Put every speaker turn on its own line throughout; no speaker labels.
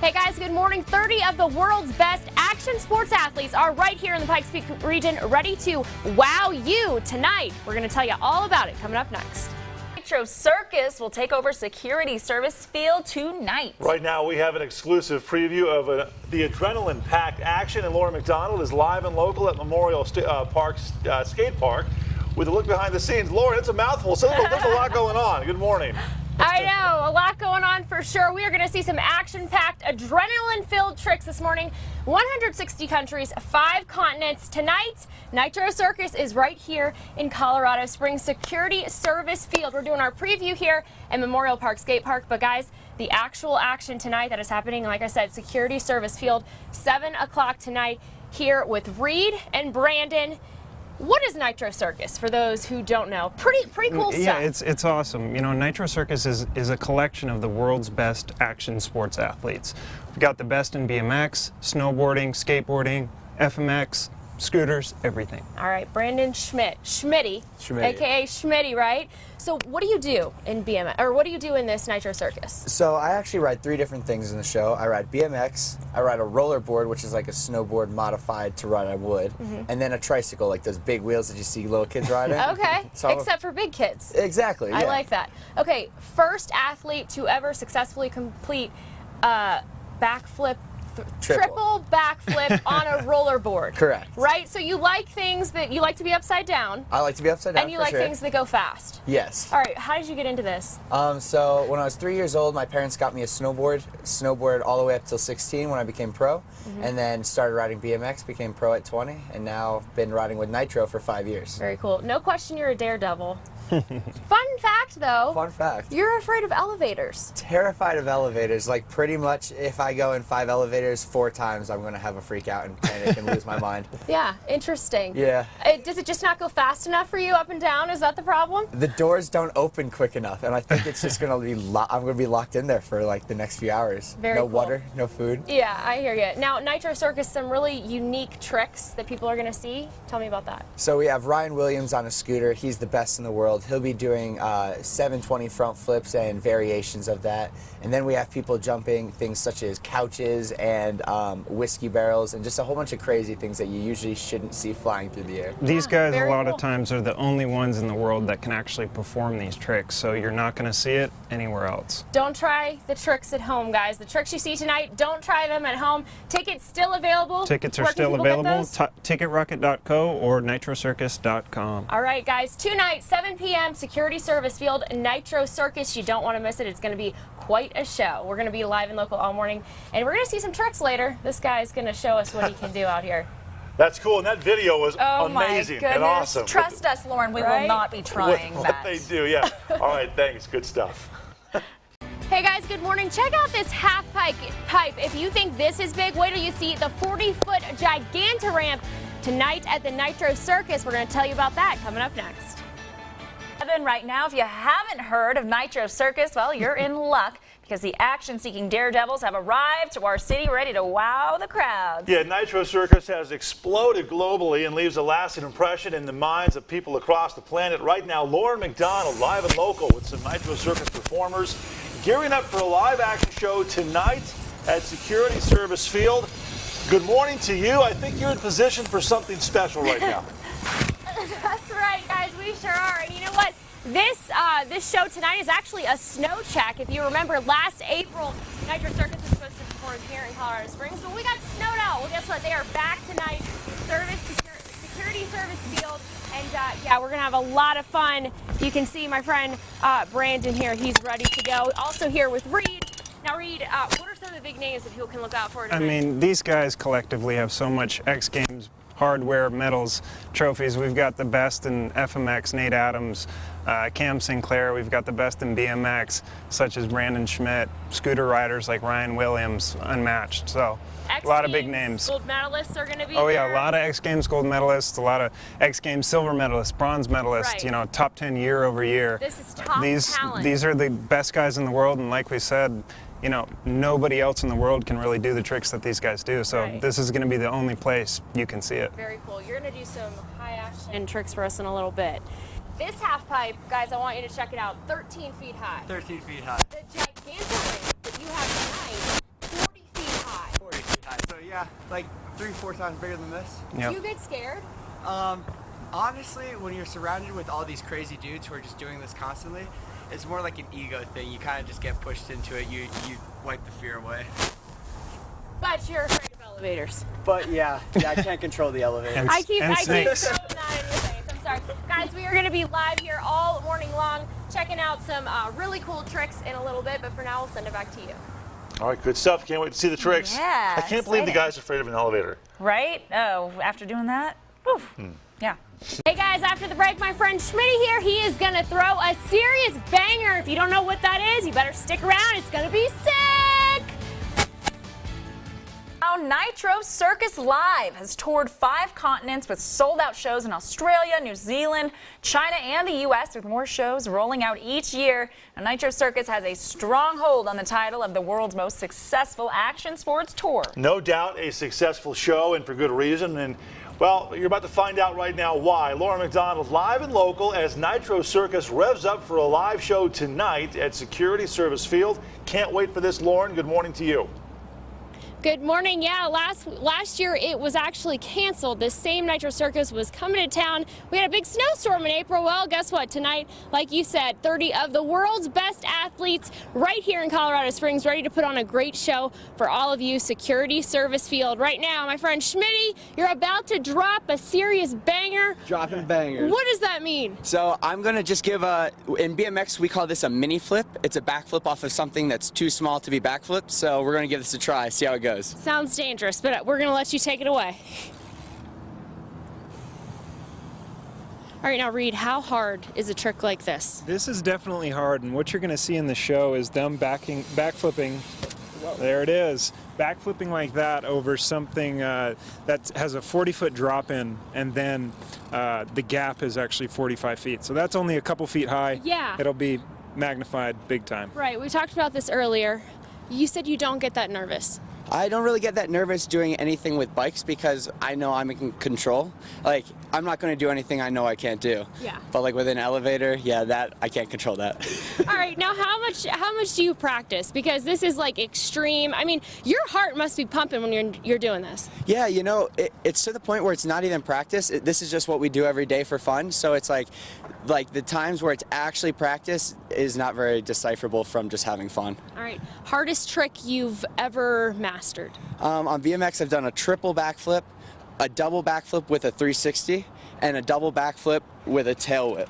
Hey guys, good morning. 30 of the world's best action sports athletes are right here in the Pikes Peak region, ready to wow you tonight. We're going to tell you all about it coming up next.
Nitro Circus will take over Security Service Field tonight.
Right now we have an exclusive preview of the adrenaline-packed action, and Lauren McDonald is live and local at Memorial Park Skate Park with a look behind the scenes. Lauren, it's a mouthful, so there's a lot going on. Good morning.
I know, a lot going on for sure. We are going to see some action-packed, adrenaline-filled tricks this morning. 160 countries, 5 continents. Tonight, Nitro Circus is right here in Colorado Springs Security Service Field. We're doing our preview here at Memorial Park Skate Park. But guys, the actual action tonight that is happening, like I said, Security Service Field, 7 o'clock tonight here with Reed and Brandon. What is Nitro Circus, for those who don't know? Pretty cool stuff.
Yeah, it's awesome. You know, Nitro Circus is a collection of the world's best action sports athletes. We've got the best in BMX, snowboarding, skateboarding, FMX, scooters, everything.
All right, Brandon Schmitty, aka Schmitty, right? So what do you do in BMX, or what do you do in this Nitro Circus?
So I actually ride 3 different things in the show. I ride BMX, I ride a rollerboard, which is like a snowboard modified to ride on wood, and then a tricycle, like those big wheels that you see little kids riding.
Okay,
so
except for big kids.
Exactly, yeah.
I like that. Okay, first athlete to ever successfully complete backflip, triple backflip on a rollerboard.
Correct.
Right? So you like things that you like to be upside down.
I like to be upside down.
And you like things that go fast.
Yes.
All right, how did you get into this?
So when I was 3 years old, my parents got me a snowboard all the way up till 16 when I became pro, and then started riding BMX, became pro at 20, and now been riding with Nitro for 5 years.
Very cool. No question you're a daredevil. Fun fact, though.
Fun fact.
You're afraid of elevators.
Terrified of elevators. Like, pretty much if I go in 5 elevators 4 times, I'm going to have a freak out and panic and lose my mind.
Yeah, interesting.
Yeah.
Does it just not go fast enough for you up and down? Is that the problem?
The doors don't open quick enough, and I think it's just going to be I'm going to be locked in there for like the next few hours.
Very
no
cool.
water, no food.
Yeah, I hear you. Now, Nitro Circus, some really unique tricks that people are going to see. Tell me about that.
So we have Ryan Williams on a scooter. He's the best in the world. He'll be doing 720 front flips and variations of that. And then we have people jumping things such as couches and whiskey barrels and just a whole bunch of crazy things that you usually shouldn't see flying through the air.
These guys a lot
cool.
of times are the only ones in the world that can actually perform these tricks, so you're not going to see it anywhere else.
Don't try the tricks at home, guys. The tricks you see tonight, don't try them at home. Tickets still available.
Tickets are
Where can
still
people get
available,
those?
ticketrocket.co or nitrocircus.com.
All right, guys, tonight, 7 p.m., Security Service Field, Nitro Circus. You don't want to miss it. It's going to be quite a show. We're going to be live and local all morning, and we're going to see some tricks later. This guy's going to show us what he can do out here.
That's cool, and that video was amazing
My
and awesome.
Trust us, Lauren, we will not be trying
what
that.
they do, yeah. All right, thanks. Good stuff.
Hey guys, good morning. Check out this half pipe. If you think this is big, wait till you see the 40-foot gigantoramp tonight at the Nitro Circus. We're going to tell you about that coming up next.
Right now, if you haven't heard of Nitro Circus, well, you're in luck, because the action-seeking daredevils have arrived to our city ready to wow the crowds.
Yeah, Nitro Circus has exploded globally and leaves a lasting impression in the minds of people across the planet. Right now, Lauren McDonald, live and local with some Nitro Circus performers, gearing up for a live-action show tonight at Security Service Field. Good morning to you. I think you're in position for something special right now.
That's right, guys. We sure are. And you know what? This show tonight is actually a snow check. If you remember, last April, Nitro Circus was supposed to perform here in Colorado Springs, but we got snowed out. Well, guess what? They are back tonight, Security Service Field, and yeah, we're gonna have a lot of fun. You can see my friend Brandon here. He's ready to go. Also here with Reed. Now, Reed, what are some of the big names that people can look out for tonight?
I mean, these guys collectively have so much X Games hardware, medals, trophies. We've got the best in FMX, Nate Adams, Cam Sinclair. We've got the best in BMX, such as Brandon Schmidt, scooter riders like Ryan Williams, unmatched. So a lot of big names.
Gold medalists are going to be
Oh
there.
yeah, a lot of X Games gold medalists, a lot of X Games silver medalists, bronze medalists,
Right.
you know, top 10 year over year.
This is top talent.
These are the best guys in the world, and like we said, you know, nobody else in the world can really do the tricks that these guys do. So
Right.
this is going to be the only place you can see it.
Very cool. You're going to do some high action tricks for us in a little bit. This half pipe, guys, I want you to check it out. 13 feet high.
13 feet high.
The gigantic ring that you have tonight, 40 feet
Yeah, like 3-4 times bigger than this.
Yep.
Do you get scared?
Honestly, when you're surrounded with all these crazy dudes who are just doing this constantly, it's more like an ego thing. You kind of just get pushed into it. You wipe the fear away.
But you're afraid of elevators.
But yeah, I can't control the elevator.
And
I keep throwing
snakes.
that in your face. I'm sorry. Guys, we are going to be live here all morning long, checking out some really cool tricks in a little bit, but for now, we'll send it back to you.
All right, good stuff. Can't wait to see the tricks.
Yeah,
I can't believe the
exciting.
guy's afraid of an elevator.
Right? Oh, after doing that? Oof. Yeah.
Hey guys, after the break, my friend Schmitty here, he is gonna throw a serious banger. If you don't know what that is, you better stick around. It's gonna be sick.
Now, Nitro Circus Live has toured 5 continents with sold-out shows in Australia, New Zealand, China, and the U.S., with more shows rolling out each year. Now, Nitro Circus has a strong hold on the title of the world's most successful action sports tour.
No doubt a successful show, and for good reason. And well, you're about to find out right now why. Lauren McDonald live and local as Nitro Circus revs up for a live show tonight at Security Service Field. Can't wait for this, Lauren. Good morning to you.
Good morning. Yeah, last year it was actually canceled. This same Nitro Circus was coming to town. We had a big snowstorm in April. Well, guess what? Tonight, like you said, 30 of the world's best athletes right here in Colorado Springs, ready to put on a great show for all of you. Security Service Field. Right now, my friend Schmitty, you're about to drop a serious banger.
Dropping bangers.
What does that mean?
So I'm gonna just give in BMX we call this a mini flip. It's a backflip off of something that's too small to be backflipped. So we're gonna give this a try, see how it goes.
Sounds dangerous, but we're going to let you take it away. All right, now Reed, how hard is a trick like this?
This is definitely hard, and what you're going to see in the show is them backflipping. There it is. Backflipping like that over something that has a 40-foot drop in, and then the gap is actually 45 feet. So that's only a couple feet high.
Yeah.
It'll be magnified big time.
Right, we talked about this earlier. You said you don't get that nervous.
I don't really get that nervous doing anything with bikes because I know I'm in control. Like, I'm not going to do anything I know I can't do.
Yeah.
But like with an elevator, yeah, that I can't control that.
All right, now how much do you practice? Because this is like extreme. I mean, your heart must be pumping when you're doing this.
Yeah, you know, it's to the point where it's not even practice. This is just what we do every day for fun. So it's like the times where it's actually practice is not very decipherable from just having fun.
All right, hardest trick you've ever mastered?
On BMX, I've done a triple backflip, a double backflip with a 360, and a double backflip with a tail whip,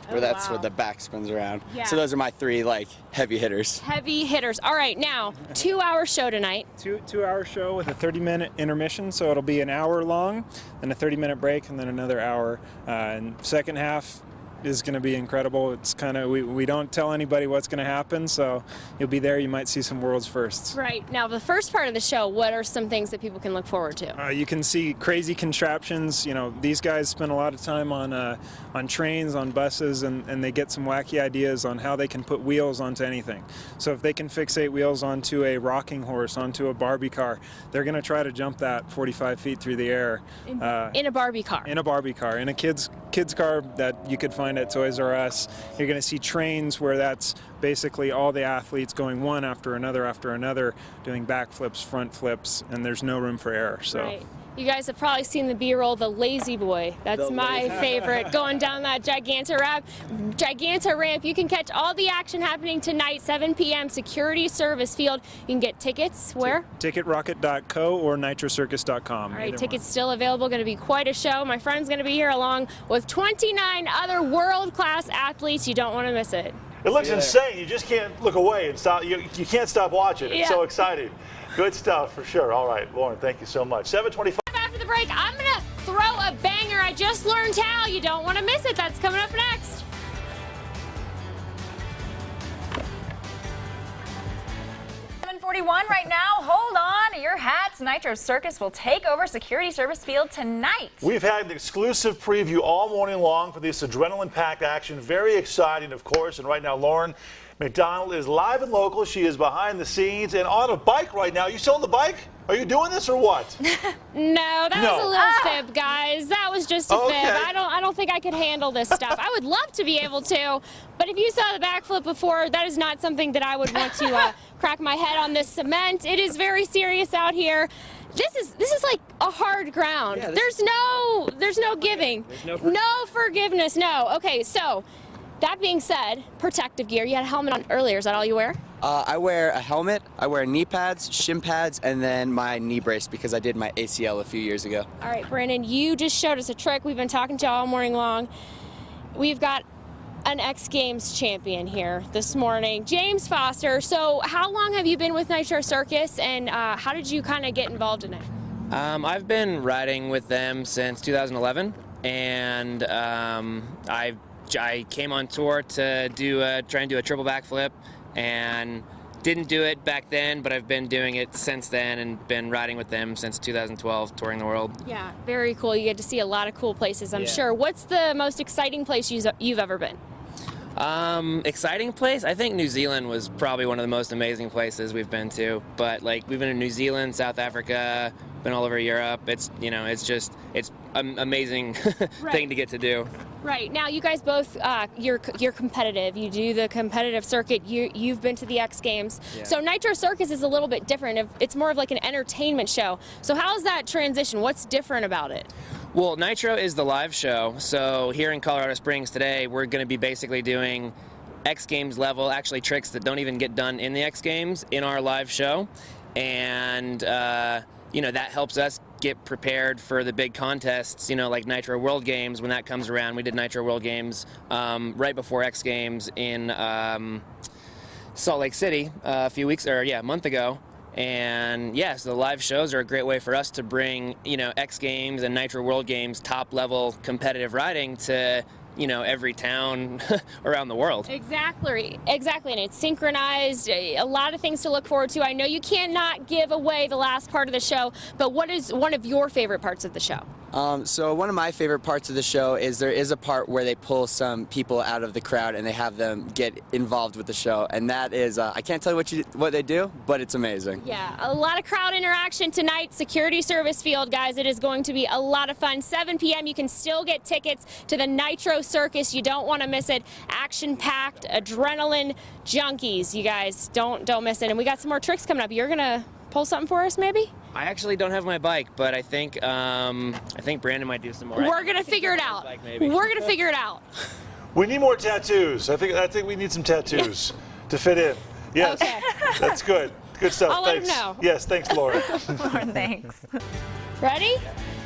where that's
wow.
where the back spins around.
Yeah.
So those are my 3 like heavy hitters.
Heavy hitters. All right, now 2-hour show tonight.
Two-hour show with a 30-minute intermission, so it'll be an hour long, then a 30-minute break, and then another hour. And second half is going to be incredible. It's kind of we don't tell anybody what's going to happen, so you'll be there. You might see some world's firsts.
Right, now the first part of the show, what are some things that people can look forward to?
You can see crazy contraptions. You know, these guys spend a lot of time on trains, on buses, and they get some wacky ideas on how they can put wheels onto anything. So if they can fixate wheels onto a rocking horse, onto a Barbie car, they're going to try to jump that 45 feet through the air.
In a Barbie car.
In a Barbie car. In a kid's car that you could find at Toys R Us. You're going to see trains where that's basically all the athletes going one after another, doing backflips, front flips, and there's no room for error. So.
Right. You guys have probably seen the B-roll, the Lazy Boy. That's my favorite, going down that Giganta ramp. You can catch all the action happening tonight, 7 p.m., Security Service Field. You can get tickets where?
Ticketrocket.co or nitrocircus.com.
All right, tickets still available. Going to be quite a show. My friend's going to be here along with 29 other world-class athletes. You don't want to miss it.
It looks insane. You just can't look away and stop. You can't stop watching. It's so exciting. Good stuff for sure. All right, Lauren, thank you so much. 7:25.
After the break, I'm going to throw a banger. I just learned how. You don't want to miss it. That's coming up next.
Right now, hold on to your hats. Nitro Circus will take over Security Service Field tonight.
We've had an exclusive preview all morning long for this adrenaline-packed action. Very exciting, of course. And right now, Lauren McDonald is live and local. She is behind the scenes and on a bike right now. You still on the bike? Are you doing this or what?
No, that was a little fib, guys. That was just a
Okay.
fib. I don't think I could handle this stuff. I would love to be able to, but if you saw the backflip before, that is not something that I would want to crack my head on this cement. It is very serious out here. This is like a hard ground.
Yeah,
there's no giving.
There's
no forgiveness. No. Okay, so that being said, protective gear. You had a helmet on earlier. Is that all you wear?
I wear a helmet, I wear knee pads, shin pads, and then my knee brace because I did my ACL a few years ago.
All right, Brandon, you just showed us a trick. We've been talking to you all morning long. We've got an X Games champion here this morning, James Foster. So how long have you been with Nitro Circus, and how did you kind of get involved in it?
I've been riding with them since 2011, and I came on tour to try and do a triple backflip, and didn't do it back then, but I've been doing it since then and been riding with them since 2012, touring the world.
Yeah, very cool. You get to see a lot of cool places, I'm sure. What's the most exciting place you've ever been?
Exciting place? I think New Zealand was probably one of the most amazing places we've been to. But like, we've been in New Zealand, South Africa, been all over Europe. It's it's an amazing thing to get to do.
Right. Now you guys both, you're competitive. You do the competitive circuit. You've been to the X Games.
Yeah.
So Nitro Circus is a little bit different. It's more of like an entertainment show. So how's that transition? What's different about it?
Well, Nitro is the live show, so here in Colorado Springs today, we're going to be basically doing X Games level, actually tricks that don't even get done in the X Games in our live show, and that helps us get prepared for the big contests, like Nitro World Games when that comes around. We did Nitro World Games right before X Games in Salt Lake City a month ago. And yeah, so the live shows are a great way for us to bring, X Games and Nitro World Games top level competitive riding to, every town around the world.
Exactly, and it's synchronized, a lot of things to look forward to. I know you cannot give away the last part of the show, but what is one of your favorite parts of the show?
So one of my favorite parts of the show is there is a part where they pull some people out of the crowd and they have them get involved with the show, and that is I can't tell you what they do, but it's amazing.
Yeah, a lot of crowd interaction tonight. Security Service Field, guys. It is going to be a lot of fun. 7 p.m. You can still get tickets to the Nitro Circus. You don't want to miss it. Action-packed, adrenaline junkies. You guys don't miss it. And we got some more tricks coming up. You're gonna pull something for us, maybe?
I actually don't have my bike, but I think Brandon might do some more.
We're gonna figure it out. We're gonna figure it out.
We need more tattoos. I think we need some tattoos to fit in. Yes,
okay.
That's good. Good stuff.
I'll
thanks.
let him know.
Yes, thanks, Laura.
Lauren, thanks.
Ready?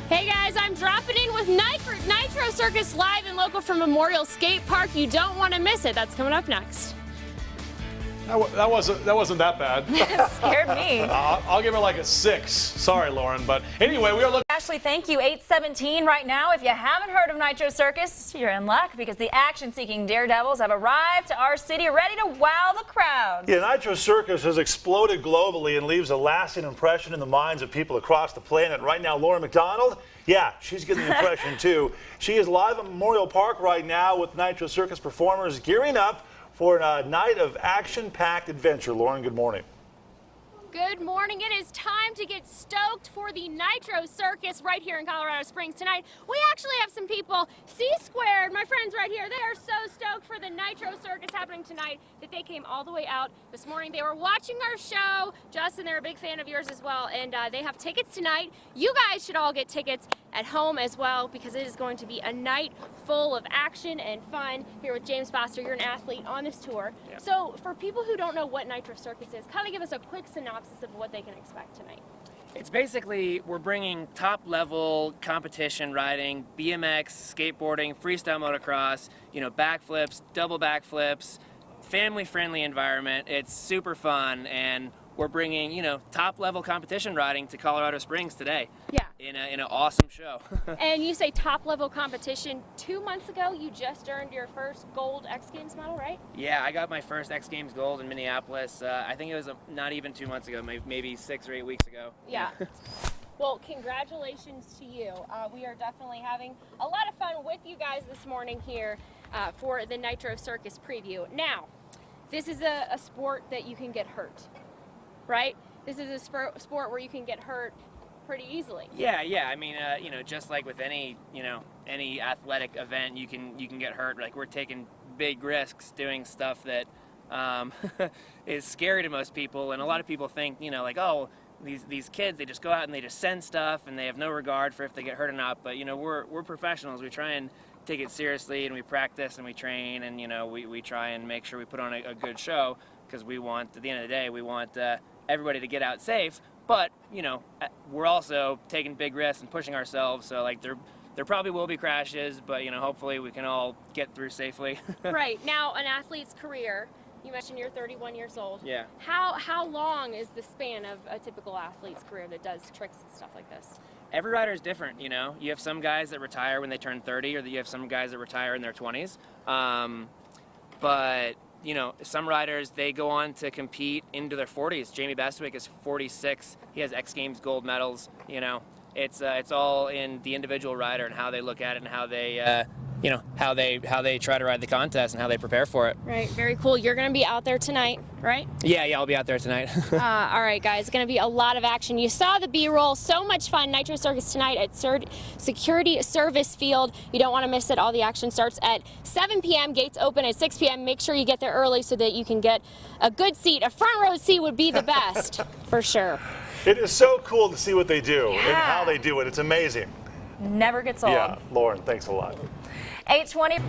Hey guys, I'm dropping in with Nitro Circus live and local from Memorial Skate Park. You don't want to miss it. That's coming up next.
That wasn't that bad.
It scared me.
I'll give her like a 6. Sorry, Lauren, but anyway, we are looking.
Ashley, thank you. 8:17 right now. If you haven't heard of Nitro Circus, you're in luck because the action-seeking daredevils have arrived to our city ready to wow the crowds.
Yeah, Nitro Circus has exploded globally and leaves a lasting impression in the minds of people across the planet. Right now, Lauren McDonald, yeah, she's getting the impression too. She is live at Memorial Park right now with Nitro Circus performers gearing up for a night of action-packed adventure. Lauren, good morning.
Good morning. It is time to get stoked for the Nitro Circus right here in Colorado Springs tonight. We actually have some people, C-Squared, my friends right here, they are so stoked for the Nitro Circus happening tonight that they came all the way out this morning. They were watching our show. Justin, they're a big fan of yours as well, and they have tickets tonight. You guys should all get tickets at home as well because it is going to be a night full of action and fun here with James Foster. You're an athlete on this tour.
Yeah.
So for people who don't know what Nitro Circus is, kind of give us a quick synopsis of what they can expect tonight.
It's basically, we're bringing top level competition riding, BMX, skateboarding, freestyle motocross, backflips, double backflips, family friendly environment. It's super fun, and we're bringing, top level competition riding to Colorado Springs today.
Yeah.
In an awesome show.
And you say top level competition. 2 months ago, you just earned your first gold X Games medal, right?
Yeah, I got my first X Games gold in Minneapolis. I think it was not even 2 months ago, maybe 6 or 8 weeks ago.
Yeah. Well, congratulations to you. We are definitely having a lot of fun with you guys this morning here for the Nitro Circus preview. Now, this is a sport that you can get hurt, right? This is a sport where you can get hurt pretty easily.
Yeah. I mean, just like with any athletic event, you can get hurt. Like, we're taking big risks doing stuff that is scary to most people, and a lot of people think, like, oh, these kids, they just go out and they just send stuff, and they have no regard for if they get hurt or not. But we're professionals. We try and take it seriously, and we practice and we train, and we try and make sure we put on a good show, because we want, at the end of the day, we want everybody to get out safe. But we're also taking big risks and pushing ourselves. So like there probably will be crashes, but hopefully we can all get through safely.
Right. Now, an athlete's career, you mentioned you're 31 years old.
Yeah.
How long is the span of a typical athlete's career that does tricks and stuff like this?
Every rider is different, You have some guys that retire when they turn 30, or you have some guys that retire in their 20s. But some riders, they go on to compete into their 40s. Jamie Bestwick is 46. He has X Games gold medals. It's all in the individual rider and how they look at it and how they how they try to ride the contest and how they prepare for it.
Right, very cool. You're going to be out there tonight, right?
Yeah, I'll be out there tonight.
All right, guys, it's going to be a lot of action. You saw the B-roll, so much fun. Nitro Circus tonight at Security Service Field. You don't want to miss it. All the action starts at 7 p.m. Gates open at 6 p.m. Make sure you get there early so that you can get a good seat. A front row seat would be the best, for sure.
It is so cool to see what they do and
Yeah.
how they do it. It's amazing.
Never gets old.
Yeah, Lauren, thanks a lot.
8:20.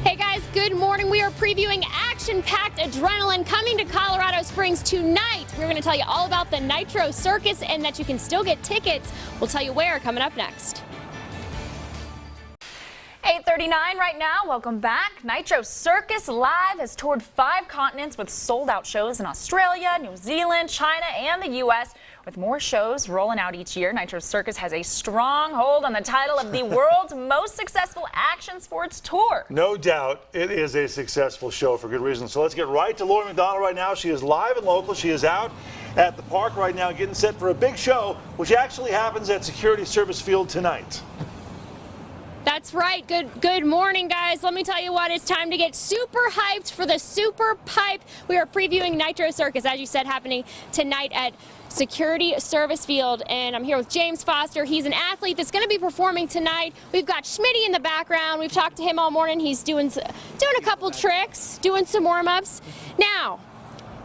Hey guys, good morning. We are previewing action-packed adrenaline coming to Colorado Springs tonight. We're going to tell you all about the Nitro Circus and that you can still get tickets. We'll tell you where coming up next.
8:39 right now. Welcome back. Nitro Circus Live has toured 5 continents with sold-out shows in Australia, New Zealand, China, and the U.S. With more shows rolling out each year, Nitro Circus has a strong hold on the title of the world's most successful action sports tour.
No doubt it is a successful show for good reason. So let's get right to Lauren McDonald right now. She is live and local. She is out at the park right now getting set for a big show, which actually happens at Security Service Field tonight.
That's right. Good morning, guys. Let me tell you what, it's time to get super hyped for the Super Pipe. We are previewing Nitro Circus, as you said, happening tonight at Security Service Field, and I'm here with James Foster. He's an athlete that's going to be performing tonight. We've got Schmitty in the background. We've talked to him all morning. He's doing a couple tricks, doing some warm-ups. Now,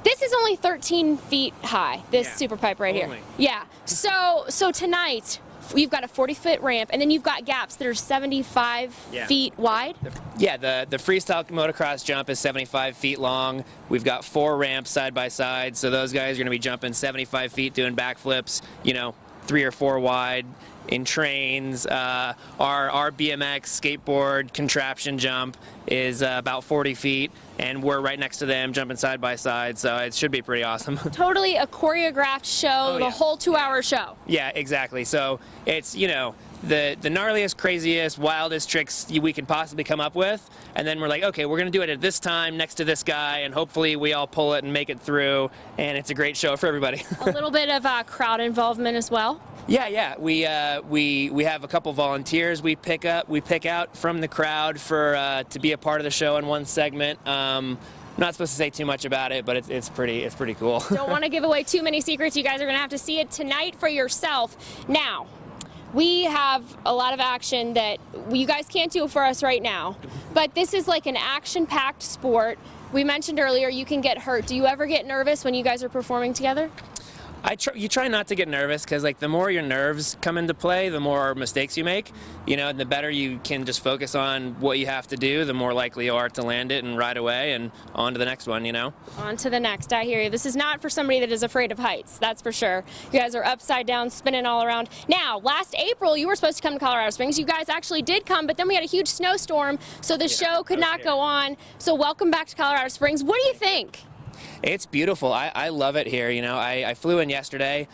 this is only 13 feet high, this Super Pipe right here. Yeah. So tonight, you've got a 40-foot ramp, and then you've got gaps that are 75 feet wide.
Yeah, the freestyle motocross jump is 75 feet long. We've got 4 ramps side by side, so those guys are going to be jumping 75 feet, doing backflips, 3 or 4 wide in trains. Our BMX skateboard contraption jump is about 40 feet, and we're right next to them jumping side by side, so it should be pretty awesome.
Totally a choreographed show, the whole 2-hour show.
Yeah, exactly. So it's, the gnarliest, craziest, wildest tricks we can possibly come up with, and then we're like, okay, we're going to do it at this time next to this guy, and hopefully we all pull it and make it through, and it's a great show for everybody.
A little bit of crowd involvement as well.
Yeah. We have a couple volunteers we pick out from the crowd for to be a part of the show in one segment. I'm not supposed to say too much about it, but it's pretty cool.
Don't want to give away too many secrets. You guys are going to have to see it tonight for yourself. Now, we have a lot of action that you guys can't do for us right now, but this is like an action-packed sport. We mentioned earlier you can get hurt. Do you ever get nervous when you guys are performing together?
You try not to get nervous, because the more your nerves come into play, the more mistakes you make. And the better you can just focus on what you have to do, the more likely you are to land it and ride away and on to the next one,
On to the next. I hear you. This is not for somebody that is afraid of heights, that's for sure. You guys are upside down, spinning all around. Now, last April, you were supposed to come to Colorado Springs. You guys actually did come, but then we had a huge snowstorm, so the show could not go on. So welcome back to Colorado Springs. What do you think?
It's beautiful. I love it here. I flew in yesterday,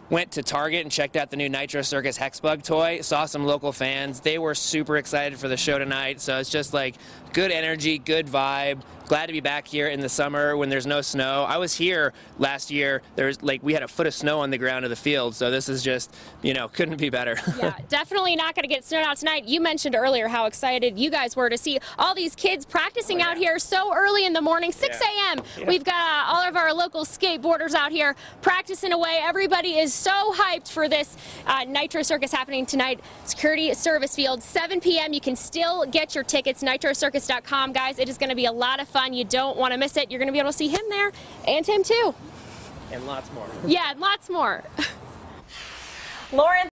went to Target and checked out the new Nitro Circus Hexbug toy, saw some local fans. They were super excited for the show tonight, so it's just like good energy, good vibe. Glad to be back here in the summer when there's no snow. I was here last year. We had a foot of snow on the ground of the field, so this is just, couldn't be better.
Yeah, definitely not going to get snowed out tonight. You mentioned earlier how excited you guys were to see all these kids practicing out here so early in the morning, 6 a.m. We've got all of our local skateboarders out here practicing away. Everybody is so hyped for this Nitro Circus happening tonight. Security Service Field, 7 p.m. You can still get your tickets, nitrocircus.com, guys. It is going to be a lot of fun. You don't want to miss it. You're going to be able to see him there and him too.
And lots more.
Yeah, and lots more.
Lauren.